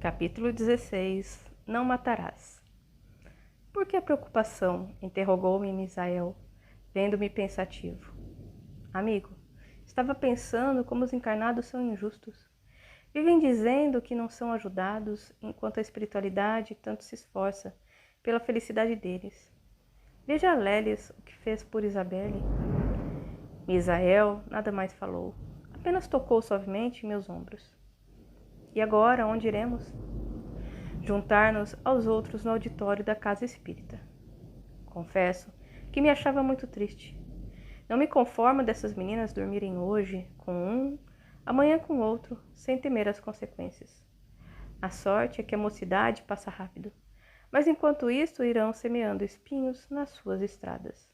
Capítulo 16. Não matarás. Por que a preocupação? Interrogou-me Misael, vendo-me pensativo. Amigo, estava pensando como os encarnados são injustos. Vivem dizendo que não são ajudados, enquanto a espiritualidade tanto se esforça pela felicidade deles. Veja Lélias o que fez por Isabelle. Misael nada mais falou, apenas tocou suavemente em meus ombros. E agora, onde iremos? Juntar-nos aos outros no auditório da casa espírita. Confesso que me achava muito triste. Não me conformo dessas meninas dormirem hoje com um, amanhã com outro, sem temer as consequências. A sorte é que a mocidade passa rápido, mas enquanto isto irão semeando espinhos nas suas estradas.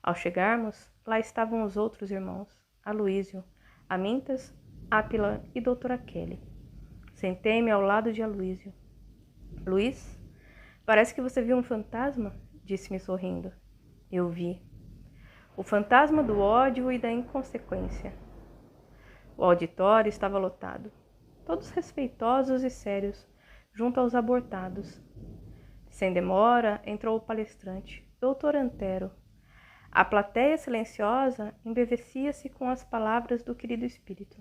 Ao chegarmos, lá estavam os outros irmãos, Aloísio, Amintas, Ápila e doutora Kelly. Sentei-me ao lado de Aloísio. Luiz, parece que você viu um fantasma, disse-me sorrindo. Eu vi. O fantasma do ódio e da inconsequência. O auditório estava lotado, todos respeitosos e sérios, junto aos abortados. Sem demora, entrou o palestrante, doutor Antero. A plateia silenciosa embevecia-se com as palavras do querido espírito.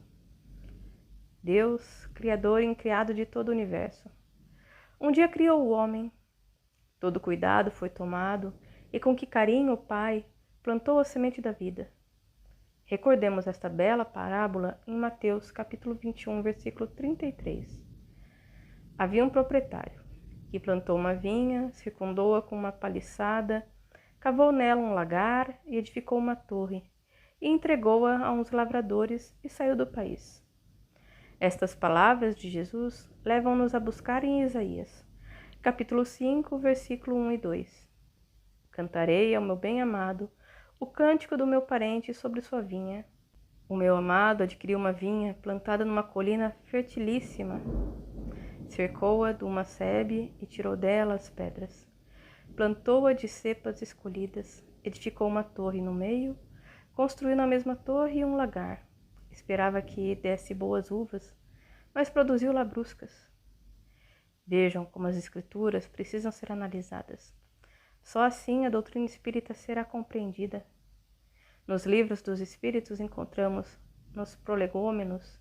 Deus, criador e incriado de todo o universo. Um dia criou o homem. Todo cuidado foi tomado e com que carinho o Pai plantou a semente da vida. Recordemos esta bela parábola em Mateus capítulo 21, versículo 33. Havia um proprietário que plantou uma vinha, circundou-a com uma paliçada, cavou nela um lagar e edificou uma torre, e entregou-a a uns lavradores e saiu do país. Estas palavras de Jesus levam-nos a buscar em Isaías, capítulo 5, versículo 1 e 2. Cantarei ao meu bem-amado o cântico do meu parente sobre sua vinha. O meu amado adquiriu uma vinha plantada numa colina fertilíssima. Cercou-a de uma sebe e tirou dela as pedras. Plantou-a de cepas escolhidas, edificou uma torre no meio, construiu na mesma torre um lagar. Esperava que desse boas uvas, mas produziu labruscas. Vejam como as escrituras precisam ser analisadas. Só assim a doutrina espírita será compreendida. Nos livros dos espíritos encontramos, nos prolegômenos,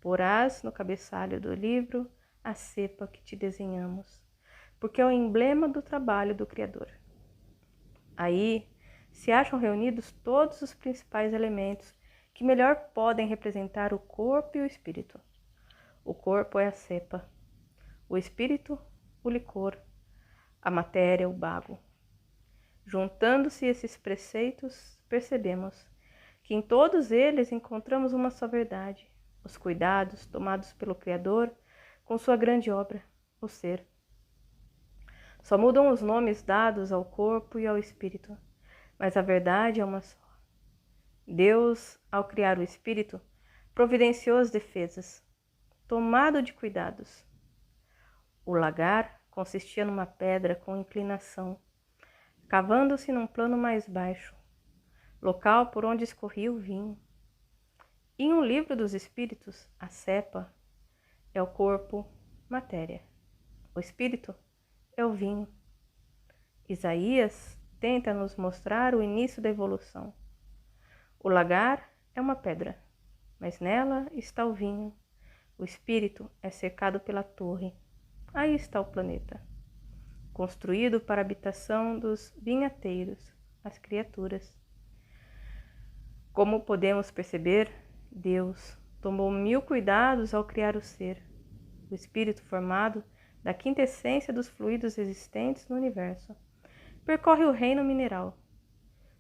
porás no cabeçalho do livro a cepa que te desenhamos, porque é o emblema do trabalho do Criador. Aí se acham reunidos todos os principais elementos que melhor podem representar o corpo e o espírito. O corpo é a cepa, o espírito, o licor, a matéria, o bago. Juntando-se esses preceitos, percebemos que em todos eles encontramos uma só verdade, os cuidados tomados pelo Criador com sua grande obra, o ser. Só mudam os nomes dados ao corpo e ao espírito, mas a verdade é uma só. Deus, ao criar o espírito, providenciou as defesas, tomado de cuidados. O lagar consistia numa pedra com inclinação, cavando-se num plano mais baixo, local por onde escorria o vinho. Em um livro dos espíritos, a cepa é o corpo, matéria. O espírito é o vinho. Isaías tenta nos mostrar o início da evolução. O lagar é uma pedra, mas nela está o vinho. O espírito é cercado pela torre. Aí está o planeta, construído para a habitação dos vinhateiros, as criaturas. Como podemos perceber, Deus tomou 1000 cuidados ao criar o ser, o espírito formado da quinta essência dos fluidos existentes no universo. Percorre o reino mineral.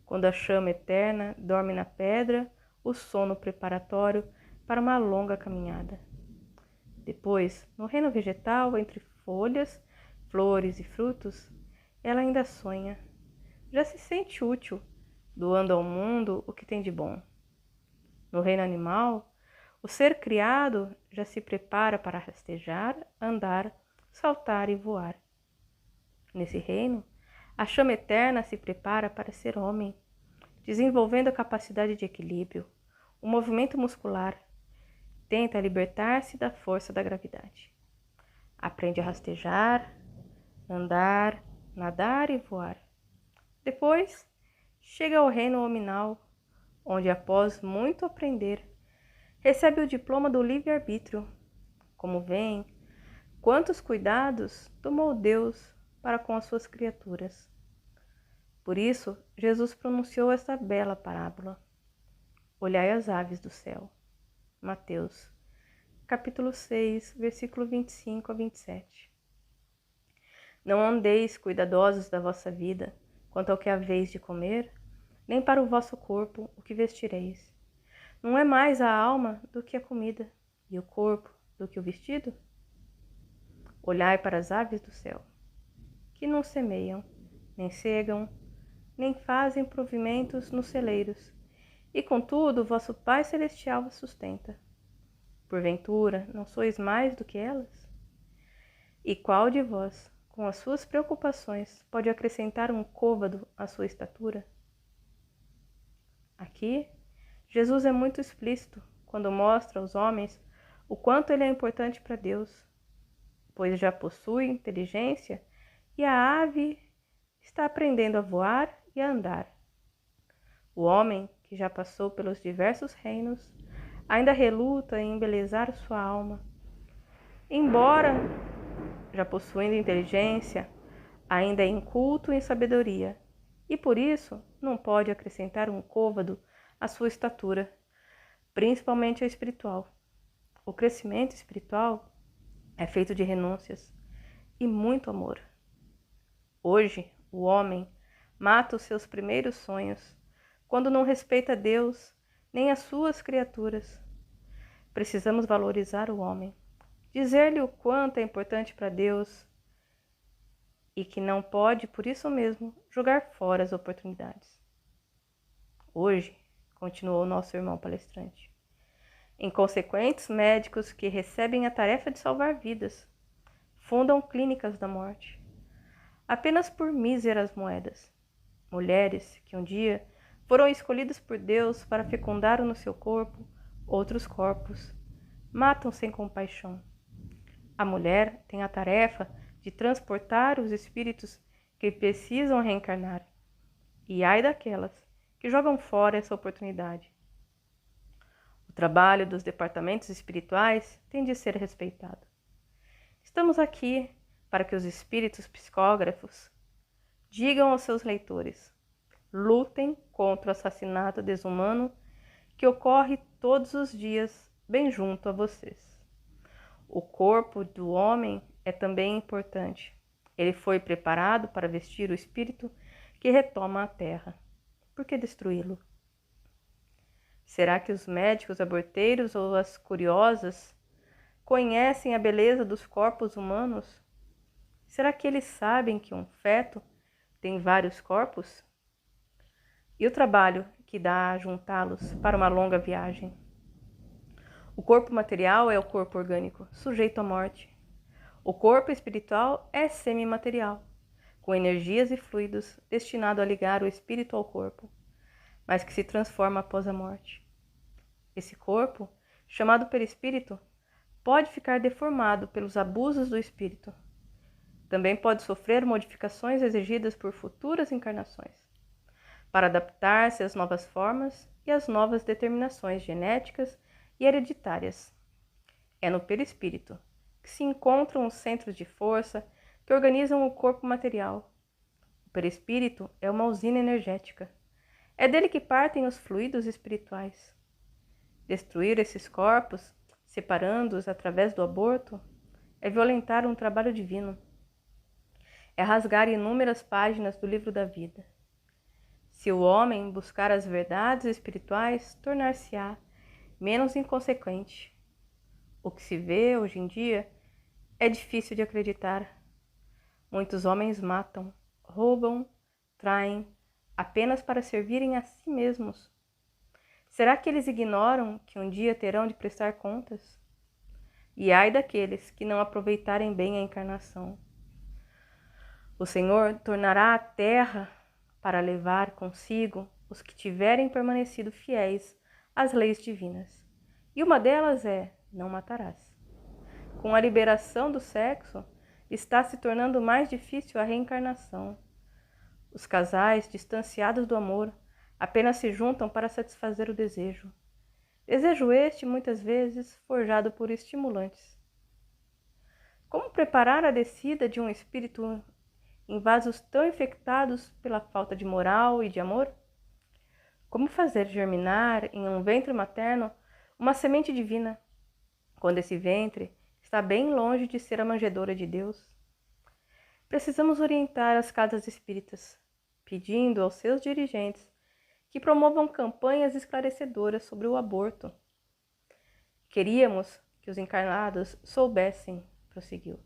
Quando a chama eterna dorme na pedra, o sono preparatório para uma longa caminhada. Depois, no reino vegetal, entre folhas, flores e frutos, ela ainda sonha. Já se sente útil, doando ao mundo o que tem de bom. No reino animal, o ser criado já se prepara para rastejar, andar, saltar e voar. Nesse reino, a chama eterna se prepara para ser homem, desenvolvendo a capacidade de equilíbrio, o movimento muscular, tenta libertar-se da força da gravidade. Aprende a rastejar, andar, nadar e voar. Depois, chega ao reino nominal, onde após muito aprender, recebe o diploma do livre-arbítrio. Como vem, quantos cuidados tomou Deus para com as suas criaturas. Por isso, Jesus pronunciou esta bela parábola. Olhai as aves do céu. Mateus, capítulo 6, versículo 25 a 27. Não andeis cuidadosos da vossa vida, quanto ao que haveis de comer, nem para o vosso corpo o que vestireis. Não é mais a alma do que a comida, e o corpo do que o vestido? Olhai para as aves do céu, que não semeiam, nem cegam, nem fazem provimentos nos celeiros, e contudo o vosso Pai Celestial vos sustenta. Porventura, não sois mais do que elas? E qual de vós, com as suas preocupações, pode acrescentar um côvado à sua estatura? Aqui, Jesus é muito explícito quando mostra aos homens o quanto ele é importante para Deus, pois já possui inteligência e a ave está aprendendo a voar e a andar. O homem, que já passou pelos diversos reinos, ainda reluta em embelezar sua alma. Embora já possuindo inteligência, ainda é inculto em sabedoria, e por isso não pode acrescentar um côvado à sua estatura, principalmente a espiritual. O crescimento espiritual é feito de renúncias e muito amor. Hoje, o homem mata os seus primeiros sonhos quando não respeita Deus nem as suas criaturas. Precisamos valorizar o homem, dizer-lhe o quanto é importante para Deus e que não pode, por isso mesmo, jogar fora as oportunidades. Hoje, continuou o nosso irmão palestrante, inconsequentes médicos que recebem a tarefa de salvar vidas fundam clínicas da morte, apenas por míseras moedas. Mulheres que um dia foram escolhidas por Deus para fecundar no seu corpo outros corpos, matam sem compaixão. A mulher tem a tarefa de transportar os espíritos que precisam reencarnar, e ai daquelas que jogam fora essa oportunidade. O trabalho dos departamentos espirituais tem de ser respeitado. Estamos aqui para que os espíritos psicógrafos digam aos seus leitores: lutem contra o assassinato desumano que ocorre todos os dias bem junto a vocês. O corpo do homem é também importante. Ele foi preparado para vestir o espírito que retoma a terra. Por que destruí-lo? Será que os médicos aborteiros ou as curiosas conhecem a beleza dos corpos humanos? Será que eles sabem que um feto tem vários corpos? E o trabalho que dá a juntá-los para uma longa viagem? O corpo material é o corpo orgânico, sujeito à morte. O corpo espiritual é semimaterial, com energias e fluidos destinado a ligar o espírito ao corpo, mas que se transforma após a morte. Esse corpo, chamado perispírito, pode ficar deformado pelos abusos do espírito. Também pode sofrer modificações exigidas por futuras encarnações, para adaptar-se às novas formas e às novas determinações genéticas e hereditárias. É no perispírito que se encontram os centros de força que organizam o corpo material. O perispírito é uma usina energética. É dele que partem os fluidos espirituais. Destruir esses corpos, separando-os através do aborto, é violentar um trabalho divino. É rasgar inúmeras páginas do livro da vida. Se o homem buscar as verdades espirituais, tornar-se-á menos inconsequente. O que se vê hoje em dia é difícil de acreditar. Muitos homens matam, roubam, traem, apenas para servirem a si mesmos. Será que eles ignoram que um dia terão de prestar contas? E ai daqueles que não aproveitarem bem a encarnação. O Senhor tornará a terra para levar consigo os que tiverem permanecido fiéis às leis divinas. E uma delas é: não matarás. com a liberação do sexo, está se tornando mais difícil a reencarnação. Os casais, distanciados do amor, apenas se juntam para satisfazer o desejo. Desejo este, muitas vezes, forjado por estimulantes. Como preparar a descida de um espírito em vasos tão infectados pela falta de moral e de amor? Como fazer germinar em um ventre materno uma semente divina, quando esse ventre está bem longe de ser a manjedoura de Deus? Precisamos orientar as casas espíritas, pedindo aos seus dirigentes que promovam campanhas esclarecedoras sobre o aborto. Queríamos que os encarnados soubessem, prosseguiu,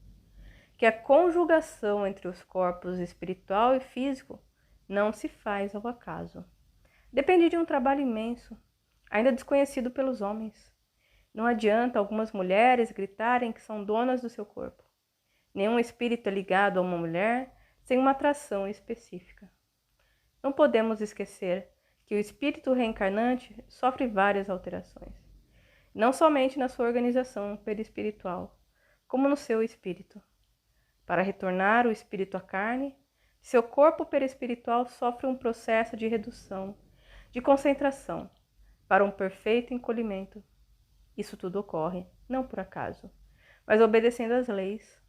que a conjugação entre os corpos espiritual e físico não se faz ao acaso. Depende de um trabalho imenso, ainda desconhecido pelos homens. Não adianta algumas mulheres gritarem que são donas do seu corpo. Nenhum espírito é ligado a uma mulher sem uma atração específica. Não podemos esquecer que o espírito reencarnante sofre várias alterações, não somente na sua organização perispiritual, como no seu espírito. Para retornar o espírito à carne, seu corpo perispiritual sofre um processo de redução, de concentração, para um perfeito encolhimento. Isso tudo ocorre, não por acaso, mas obedecendo às leis.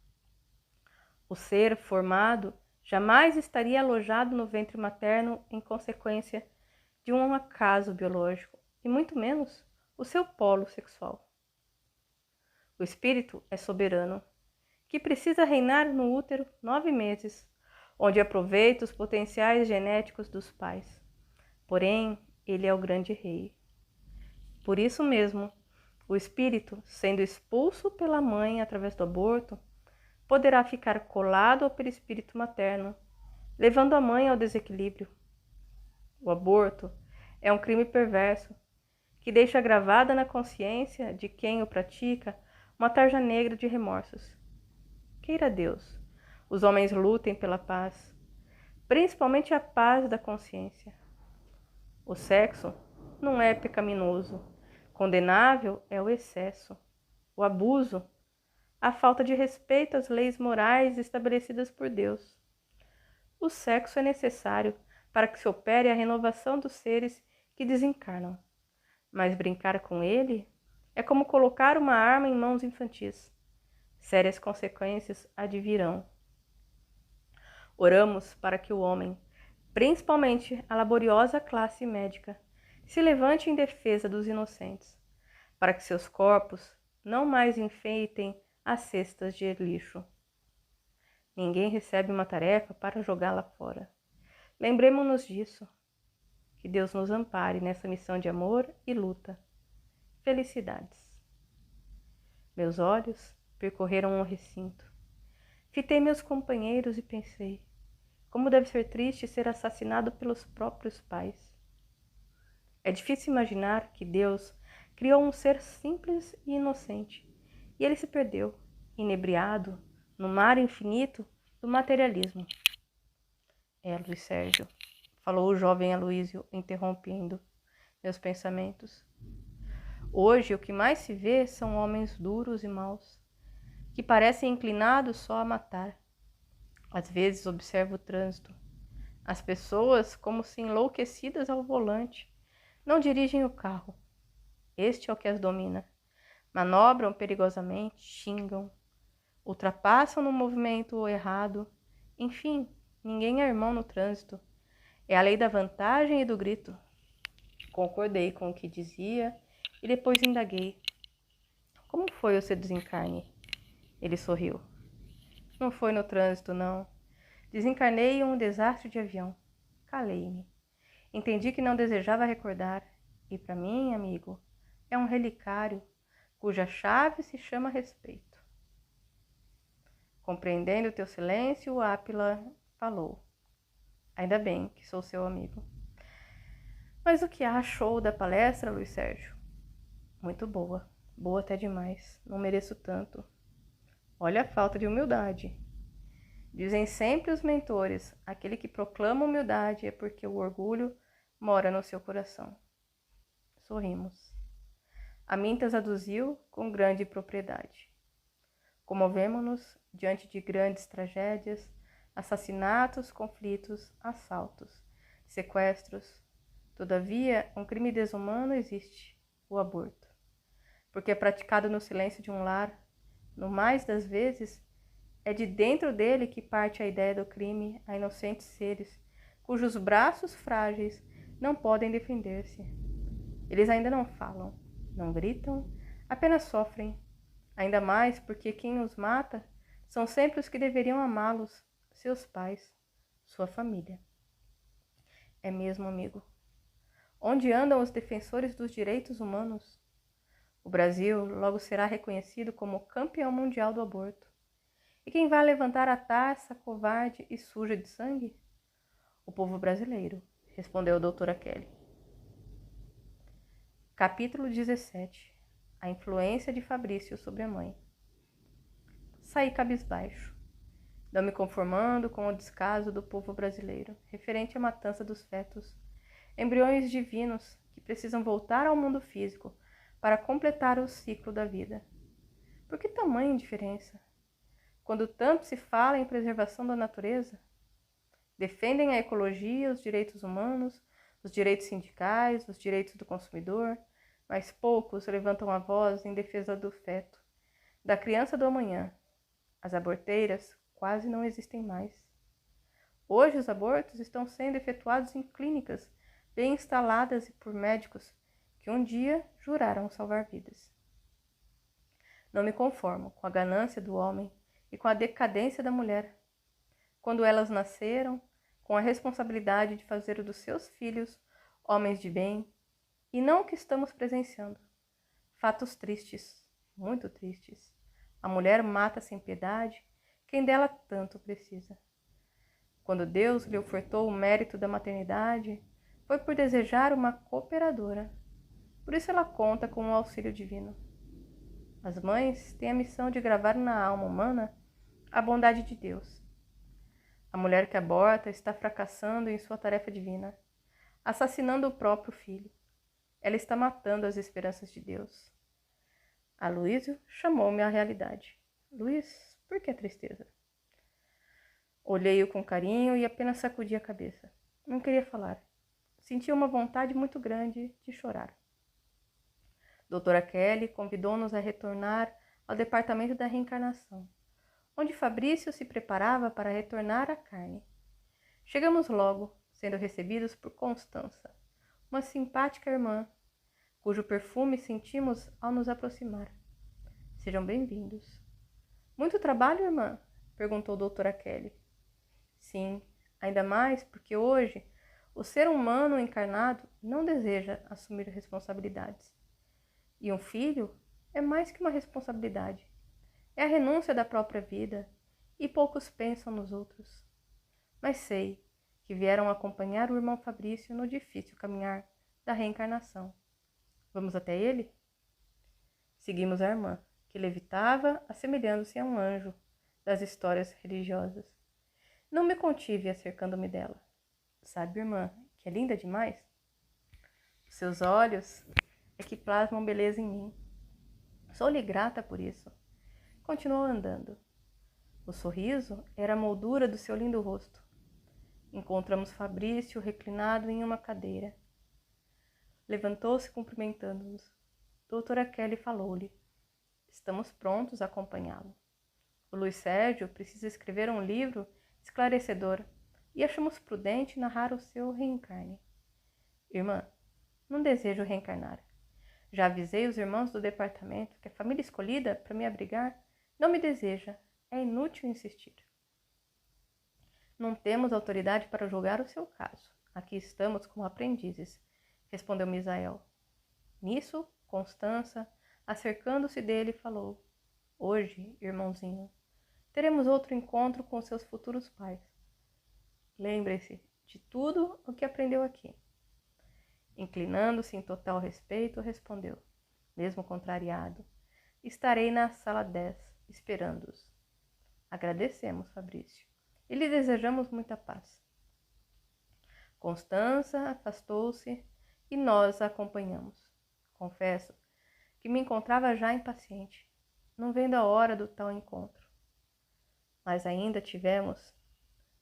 O ser formado jamais estaria alojado no ventre materno em consequência de um acaso biológico, e muito menos o seu polo sexual. O espírito é soberano, que precisa reinar no útero 9 meses, onde aproveita os potenciais genéticos dos pais. Porém, ele é o grande rei. Por isso mesmo, o espírito, sendo expulso pela mãe através do aborto, poderá ficar colado ao perispírito materno, levando a mãe ao desequilíbrio. O aborto é um crime perverso, que deixa gravada na consciência de quem o pratica uma tarja negra de remorsos. Queira Deus, os homens lutem pela paz, principalmente a paz da consciência. O sexo não é pecaminoso, condenável é o excesso, o abuso, a falta de respeito às leis morais estabelecidas por Deus. O sexo é necessário para que se opere a renovação dos seres que desencarnam, mas brincar com ele é como colocar uma arma em mãos infantis. Sérias consequências advirão. Oramos para que o homem, principalmente a laboriosa classe médica, se levante em defesa dos inocentes, para que seus corpos não mais enfeitem as cestas de lixo. Ninguém recebe uma tarefa para jogá-la fora. Lembremos-nos disso. Que Deus nos ampare nessa missão de amor e luta. Felicidades. Meus olhos percorreram o recinto. Fitei meus companheiros e pensei, como deve ser triste ser assassinado pelos próprios pais. É difícil imaginar que Deus criou um ser simples e inocente, e ele se perdeu, inebriado, no mar infinito do materialismo. Luiz Sérgio, falou o jovem Aloísio, interrompendo meus pensamentos. Hoje o que mais se vê são homens duros e maus, que parecem inclinados só a matar. Às vezes observo o trânsito. As pessoas, como se enlouquecidas ao volante, não dirigem o carro. Este é o que as domina. Manobram perigosamente, xingam, ultrapassam no movimento errado. Enfim, ninguém é irmão no trânsito. É a lei da vantagem e do grito. Concordei com o que dizia e depois indaguei. Como foi o seu desencarne? Ele sorriu. Não foi no trânsito, não. Desencarnei em um desastre de avião. Calei-me. Entendi que não desejava recordar. E para mim, amigo, é um relicário cuja chave se chama respeito. Compreendendo teu silêncio, Ápila falou. Ainda bem que sou seu amigo. Mas o que achou da palestra, Luiz Sérgio? Muito boa. Boa até demais. Não mereço tanto. Olha a falta de humildade. Dizem sempre os mentores, aquele que proclama humildade é porque o orgulho mora no seu coração. Sorrimos. Amintas aduziu com grande propriedade. Comovemo-nos diante de grandes tragédias, assassinatos, conflitos, assaltos, sequestros. Todavia, um crime desumano existe, o aborto, porque é praticado no silêncio de um lar. No mais das vezes, é de dentro dele que parte a ideia do crime a inocentes seres, cujos braços frágeis não podem defender-se. Eles ainda não falam, não gritam, apenas sofrem, ainda mais porque quem os mata são sempre os que deveriam amá-los, seus pais, sua família. É mesmo, amigo. Onde andam os defensores dos direitos humanos? O Brasil logo será reconhecido como campeão mundial do aborto. E quem vai levantar a taça covarde e suja de sangue? O povo brasileiro, respondeu a doutora Kelly. Capítulo 17. A influência de Fabrício sobre a mãe. Saí cabisbaixo, não me conformando com o descaso do povo brasileiro referente à matança dos fetos, embriões divinos que precisam voltar ao mundo físico para completar o ciclo da vida. Por que tamanha indiferença? Quando tanto se fala em preservação da natureza, defendem a ecologia, os direitos humanos, os direitos sindicais, os direitos do consumidor, mas poucos levantam a voz em defesa do feto, da criança do amanhã. As aborteiras quase não existem mais. Hoje os abortos estão sendo efetuados em clínicas bem instaladas e por médicos que um dia juraram salvar vidas. Não me conformo com a ganância do homem e com a decadência da mulher. Quando elas nasceram, com a responsabilidade de fazer dos seus filhos homens de bem, e não o que estamos presenciando. Fatos tristes, muito tristes. A mulher mata sem piedade quem dela tanto precisa. Quando Deus lhe ofertou o mérito da maternidade, foi por desejar uma cooperadora. Por isso ela conta com o auxílio divino. As mães têm a missão de gravar na alma humana a bondade de Deus. A mulher que aborta está fracassando em sua tarefa divina, assassinando o próprio filho. Ela está matando as esperanças de Deus. Aloísio chamou-me à realidade. Luiz, por que a tristeza? Olhei-o com carinho e apenas sacudi a cabeça. Não queria falar. Sentia uma vontade muito grande de chorar. Doutora Kelly convidou-nos a retornar ao departamento da reencarnação, onde Fabrício se preparava para retornar à carne. Chegamos logo, sendo recebidos por Constança, uma simpática irmã, cujo perfume sentimos ao nos aproximar. Sejam bem-vindos. Muito trabalho, irmã? Perguntou doutora Kelly. Sim, ainda mais porque hoje o ser humano encarnado não deseja assumir responsabilidades. E um filho é mais que uma responsabilidade. É a renúncia da própria vida, e poucos pensam nos outros. Mas sei que vieram acompanhar o irmão Fabrício no difícil caminhar da reencarnação. Vamos até ele? Seguimos a irmã, que levitava, assemelhando-se a um anjo das histórias religiosas. Não me contive acercando-me dela. Sabe, irmã, que é linda demais? Os seus olhos é que plasmam beleza em mim. Sou-lhe grata por isso. Continuou andando. O sorriso era a moldura do seu lindo rosto. Encontramos Fabrício reclinado em uma cadeira. Levantou-se cumprimentando-nos. Doutora Kelly falou-lhe. Estamos prontos a acompanhá-lo. O Luiz Sérgio precisa escrever um livro esclarecedor e achamos prudente narrar o seu reencarne. Irmã, não desejo reencarnar. Já avisei os irmãos do departamento que a família escolhida para me abrigar não me deseja. É inútil insistir. Não temos autoridade para julgar o seu caso. Aqui estamos como aprendizes, respondeu Misael. Nisso, Constança, acercando-se dele, falou. Hoje, irmãozinho, teremos outro encontro com seus futuros pais. Lembre-se de tudo o que aprendeu aqui. Inclinando-se em total respeito, respondeu, mesmo contrariado. Estarei na sala 10, esperando-os. Agradecemos, Fabrício, e lhe desejamos muita paz. Constança afastou-se e nós a acompanhamos. Confesso que me encontrava já impaciente. não vendo a hora do tal encontro. Mas ainda tivemos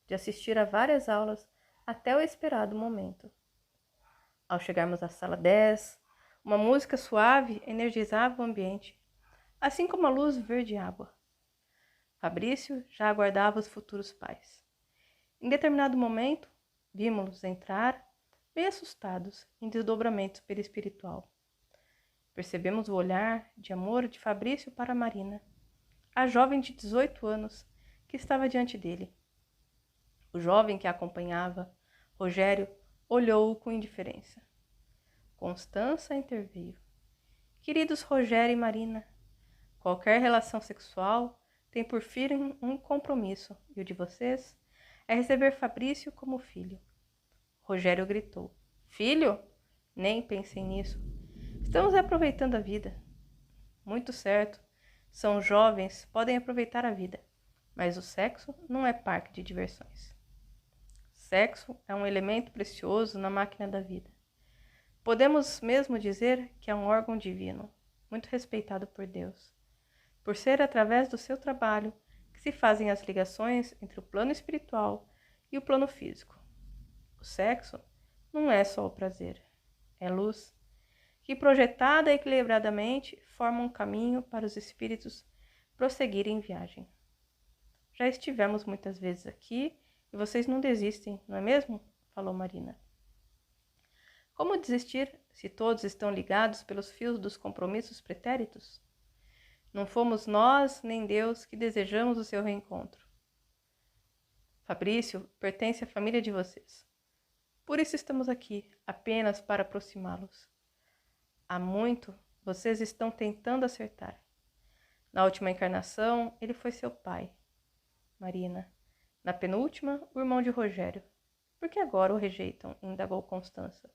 de assistir a várias aulas até o esperado momento. Ao chegarmos à sala 10, uma música suave energizava o ambiente, assim como a luz verde água. Fabrício já aguardava os futuros pais. Em determinado momento, vimos-los entrar, meio assustados, em desdobramento perispiritual. Percebemos o olhar de amor de Fabrício para Marina, a jovem de 18 anos que estava diante dele. O jovem que a acompanhava, Rogério, olhou-o com indiferença. Constança interveio. Queridos Rogério e Marina, qualquer relação sexual tem por fim um compromisso, e o de vocês é receber Fabrício como filho. Rogério gritou. Filho? Nem pensem nisso. Estamos aproveitando a vida. Muito certo. São jovens, podem aproveitar a vida. Mas o sexo não é parque de diversões. Sexo é um elemento precioso na máquina da vida. Podemos mesmo dizer que é um órgão divino, muito respeitado por Deus, por ser através do seu trabalho que se fazem as ligações entre o plano espiritual e o plano físico. O sexo não é só o prazer, é luz, que projetada equilibradamente forma um caminho para os espíritos prosseguirem em viagem. Já estivemos muitas vezes aqui e vocês não desistem, não é mesmo? Falou Marina. Como desistir se todos estão ligados pelos fios dos compromissos pretéritos? Não fomos nós nem Deus que desejamos o seu reencontro. Fabrício pertence à família de vocês. Por isso estamos aqui, apenas para aproximá-los. Há muito vocês estão tentando acertar. Na última encarnação, ele foi seu pai, Marina. Na penúltima, o irmão de Rogério. Por que agora o rejeitam? Indagou Constança.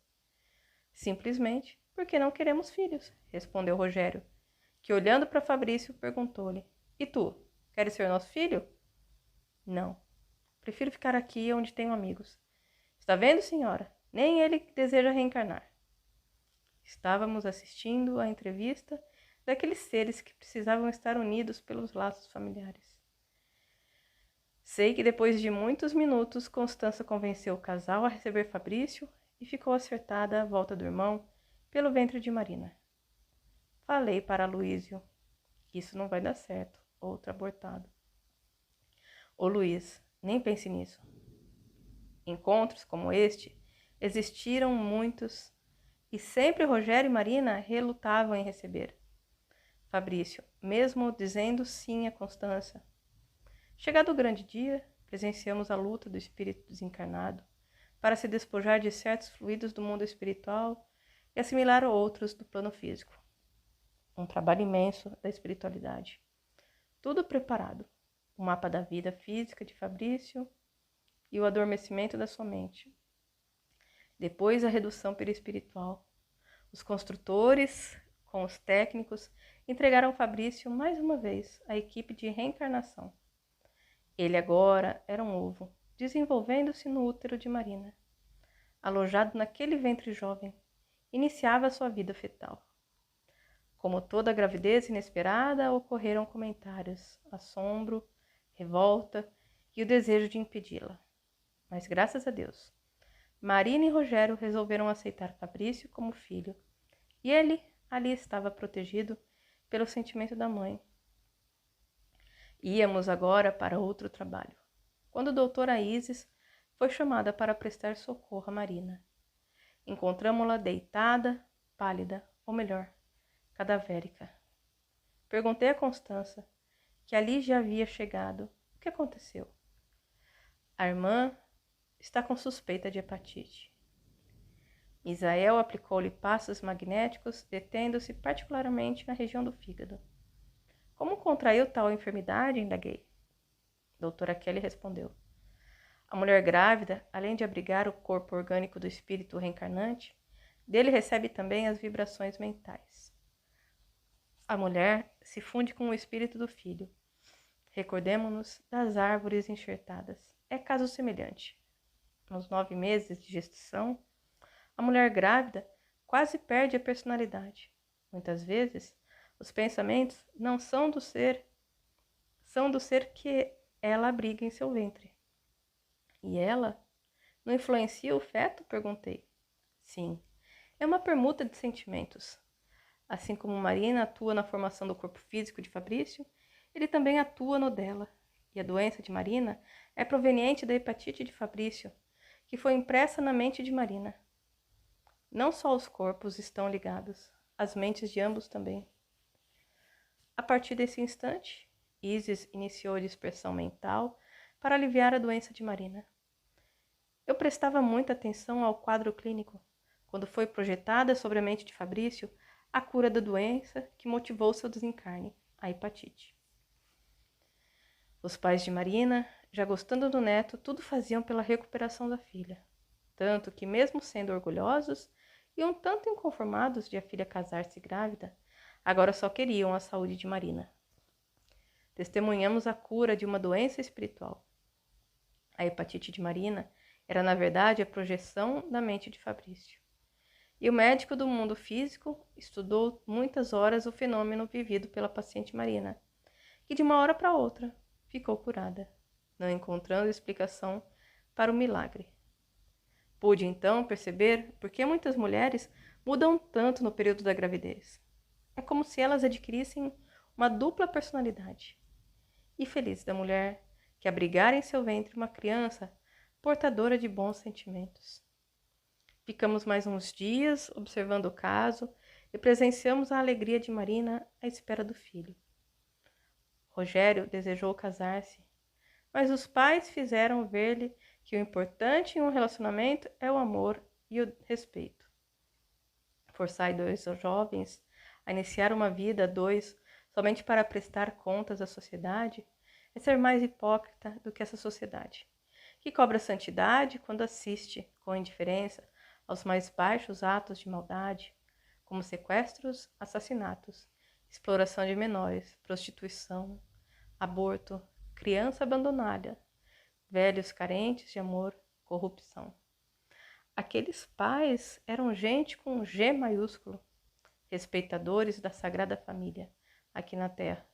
Simplesmente porque não queremos filhos, respondeu Rogério, que olhando para Fabrício perguntou-lhe: E tu, queres ser nosso filho? Não, prefiro ficar aqui onde tenho amigos. Está vendo, senhora? Nem ele deseja reencarnar. Estávamos assistindo à entrevista daqueles seres que precisavam estar unidos pelos laços familiares. Sei que depois de muitos minutos, Constança convenceu o casal a receber Fabrício e ficou acertada à volta do irmão pelo ventre de Marina. Falei para Luísio que isso não vai dar certo, outro abortado. Ô Luiz, nem pense nisso. Encontros como este existiram muitos e sempre Rogério e Marina relutavam em receber Fabrício, mesmo dizendo sim a Constança. Chegado o grande dia, presenciamos a luta do espírito desencarnado para se despojar de certos fluidos do mundo espiritual e assimilar outros do plano físico. Um trabalho imenso da espiritualidade. Tudo preparado. O mapa da vida física de Fabrício e o adormecimento da sua mente. Depois a redução perispiritual. Os construtores, com os técnicos, entregaram Fabrício mais uma vez à equipe de reencarnação. Ele agora era um ovo, desenvolvendo-se no útero de Marina. Alojado naquele ventre jovem, iniciava sua vida fetal. Como toda gravidez inesperada, ocorreram comentários, assombro, revolta e o desejo de impedi-la. Mas graças a Deus, Marina e Rogério resolveram aceitar Fabrício como filho, e ele ali estava protegido pelo sentimento da mãe. Íamos agora para outro trabalho, quando a doutora Isis foi chamada para prestar socorro a Marina. Encontramo-la deitada, pálida, ou melhor, cadavérica. Perguntei a Constança, que ali já havia chegado, o que aconteceu. A irmã está com suspeita de hepatite. Misael aplicou-lhe passos magnéticos, detendo-se particularmente na região do fígado. Como contraiu tal enfermidade? Indaguei. Doutora Kelly respondeu. A mulher grávida, além de abrigar o corpo orgânico do espírito reencarnante, dele recebe também as vibrações mentais. A mulher se funde com o espírito do filho. Recordemo-nos das árvores enxertadas. É caso semelhante. Nos 9 meses de gestação, a mulher grávida quase perde a personalidade. Muitas vezes, Os pensamentos não são do ser que ela abriga em seu ventre. E ela não influencia o feto? Perguntei. Sim, é uma permuta de sentimentos. Assim como Marina atua na formação do corpo físico de Fabrício, ele também atua no dela. E a doença de Marina é proveniente da hepatite de Fabrício, que foi impressa na mente de Marina. Não só os corpos estão ligados, as mentes de ambos também. A partir desse instante, Isis iniciou a dispersão mental para aliviar a doença de Marina. Eu prestava muita atenção ao quadro clínico, quando foi projetada sobre a mente de Fabrício a cura da doença que motivou seu desencarne, a hepatite. Os pais de Marina, já gostando do neto, tudo faziam pela recuperação da filha, tanto que, mesmo sendo orgulhosos e um tanto inconformados de a filha casar-se grávida, agora só queriam a saúde de Marina. Testemunhamos a cura de uma doença espiritual. A hepatite de Marina era, na verdade, a projeção da mente de Fabrício. E o médico do mundo físico estudou muitas horas o fenômeno vivido pela paciente Marina, que de uma hora para outra ficou curada, não encontrando explicação para o milagre. Pude então perceber por que muitas mulheres mudam tanto no período da gravidez. É como se elas adquirissem uma dupla personalidade. E feliz da mulher que abrigar em seu ventre uma criança portadora de bons sentimentos. Ficamos mais uns dias observando o caso e presenciamos a alegria de Marina à espera do filho. Rogério desejou casar-se, mas os pais fizeram ver-lhe que o importante em um relacionamento é o amor e o respeito. Forçar dois jovens a iniciar uma vida a dois somente para prestar contas à sociedade é ser mais hipócrita do que essa sociedade, que cobra santidade quando assiste com indiferença aos mais baixos atos de maldade, como sequestros, assassinatos, exploração de menores, prostituição, aborto, criança abandonada, velhos carentes de amor, corrupção. Aqueles pais eram gente com um G maiúsculo, respeitadores da Sagrada Família, aqui na Terra.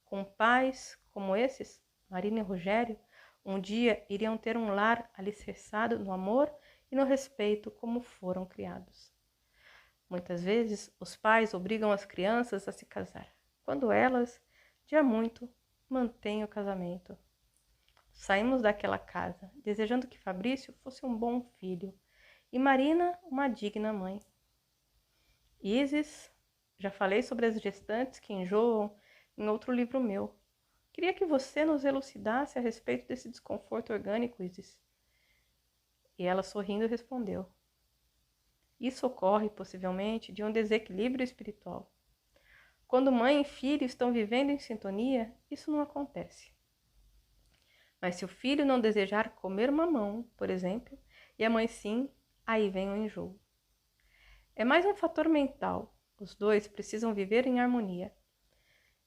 Com pais como esses, Marina e Rogério, um dia iriam ter um lar alicerçado no amor e no respeito como foram criados. Muitas vezes, os pais obrigam as crianças a se casar, quando elas, de há muito, mantêm o casamento. Saímos daquela casa, desejando que Fabrício fosse um bom filho e Marina uma digna mãe. Isis, já falei sobre as gestantes que enjoam em outro livro meu. Queria que você nos elucidasse a respeito desse desconforto orgânico, Isis. E ela, sorrindo, respondeu. Isso ocorre, possivelmente, de um desequilíbrio espiritual. Quando mãe e filho estão vivendo em sintonia, isso não acontece. Mas se o filho não desejar comer mamão, por exemplo, e a mãe sim, aí vem o enjoo. É mais um fator mental. Os dois precisam viver em harmonia.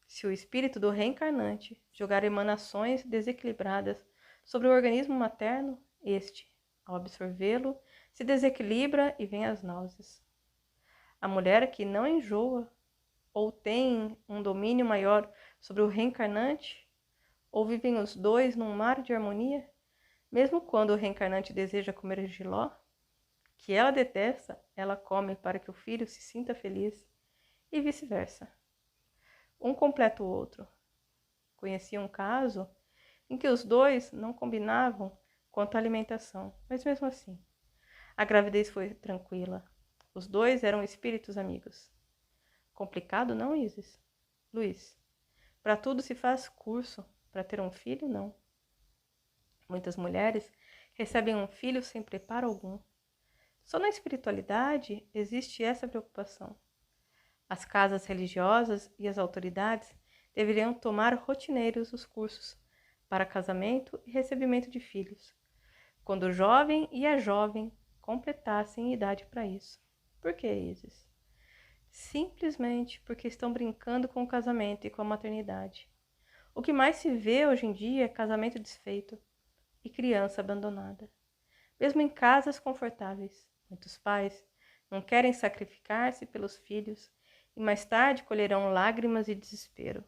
Se o espírito do reencarnante jogar emanações desequilibradas sobre o organismo materno, este, ao absorvê-lo, se desequilibra e vem as náuseas. A mulher que não enjoa ou tem um domínio maior sobre o reencarnante, ou vivem os dois num mar de harmonia, mesmo quando o reencarnante deseja comer jiló, que ela detesta, ela come para que o filho se sinta feliz, e vice-versa. Um completa o outro. Conheci um caso em que os dois não combinavam quanto à alimentação, mas mesmo assim, a gravidez foi tranquila. Os dois eram espíritos amigos. Complicado, não, Isis? Luiz, para tudo se faz curso, para ter um filho, não. Muitas mulheres recebem um filho sem preparo algum. Só na espiritualidade existe essa preocupação. As casas religiosas e as autoridades deveriam tomar rotineiros os cursos para casamento e recebimento de filhos, quando o jovem e a jovem completassem idade para isso. Por que, Isis? Simplesmente porque estão brincando com o casamento e com a maternidade. O que mais se vê hoje em dia é casamento desfeito e criança abandonada. Mesmo em casas confortáveis, muitos pais não querem sacrificar-se pelos filhos e mais tarde colherão lágrimas e desespero.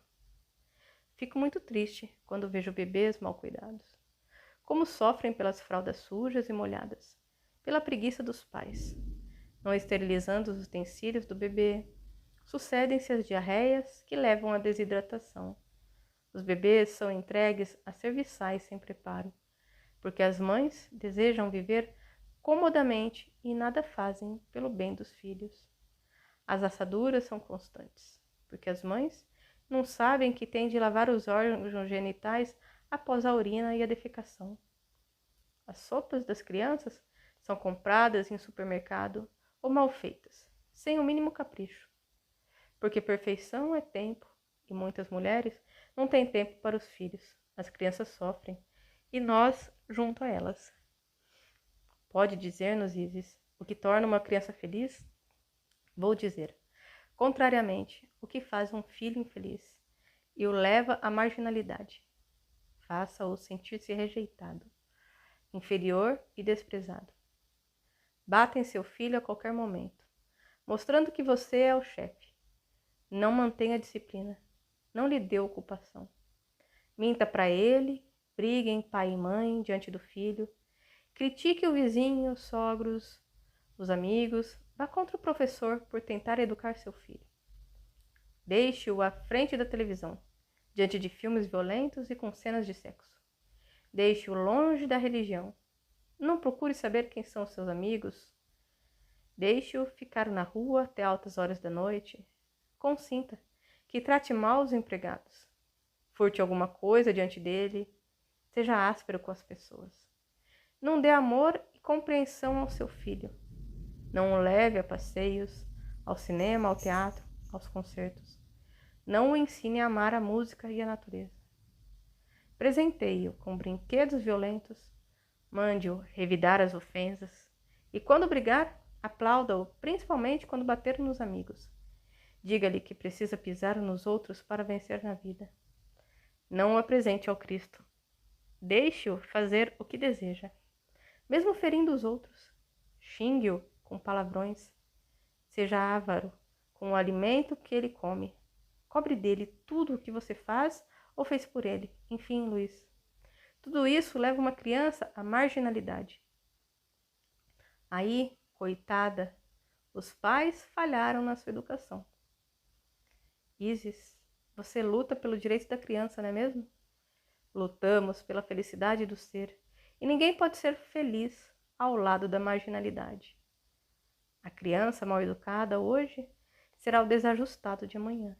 Fico muito triste quando vejo bebês mal cuidados. Como sofrem pelas fraldas sujas e molhadas, pela preguiça dos pais, não esterilizando os utensílios do bebê. Sucedem-se as diarreias que levam à desidratação. Os bebês são entregues a serviçais sem preparo, porque as mães desejam viver comodamente e nada fazem pelo bem dos filhos. As assaduras são constantes, porque as mães não sabem que têm de lavar os órgãos genitais após a urina e a defecação. As sopas das crianças são compradas em supermercado ou mal feitas, sem o mínimo capricho, porque perfeição é tempo e muitas mulheres não têm tempo para os filhos. As crianças sofrem e nós junto a elas. Pode dizer-nos, Isis, o que torna uma criança feliz? Vou dizer, contrariamente, o que faz um filho infeliz e o leva à marginalidade. Faça-o sentir-se rejeitado, inferior e desprezado. Bata em seu filho a qualquer momento, mostrando que você é o chefe. Não mantenha a disciplina, não lhe dê ocupação. Minta para ele, briguem pai e mãe diante do filho, critique o vizinho, os sogros, os amigos, vá contra o professor por tentar educar seu filho. Deixe-o à frente da televisão, diante de filmes violentos e com cenas de sexo. Deixe-o longe da religião. Não procure saber quem são seus amigos. Deixe-o ficar na rua até altas horas da noite. Consinta que trate mal os empregados. Furte alguma coisa diante dele. Seja áspero com as pessoas. Não dê amor e compreensão ao seu filho. Não o leve a passeios, ao cinema, ao teatro, aos concertos. Não o ensine a amar a música e a natureza. Presenteie-o com brinquedos violentos, mande-o revidar as ofensas e, quando brigar, aplauda-o, principalmente quando bater nos amigos. Diga-lhe que precisa pisar nos outros para vencer na vida. Não o apresente ao Cristo. Deixe-o fazer o que deseja, mesmo ferindo os outros. Xingue-o com palavrões. Seja avaro com o alimento que ele come. Cobre dele tudo o que você faz ou fez por ele. Enfim, Luiz, tudo isso leva uma criança à marginalidade. Aí, coitada, os pais falharam na sua educação. Isis, você luta pelo direito da criança, não é mesmo? Lutamos pela felicidade do ser, e ninguém pode ser feliz ao lado da marginalidade. A criança mal educada hoje será o desajustado de amanhã.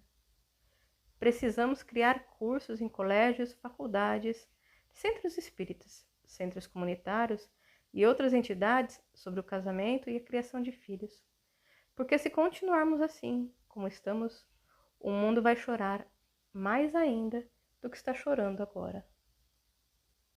Precisamos criar cursos em colégios, faculdades, centros espíritas, centros comunitários e outras entidades sobre o casamento e a criação de filhos. Porque se continuarmos assim, como estamos, o mundo vai chorar mais ainda do que está chorando agora.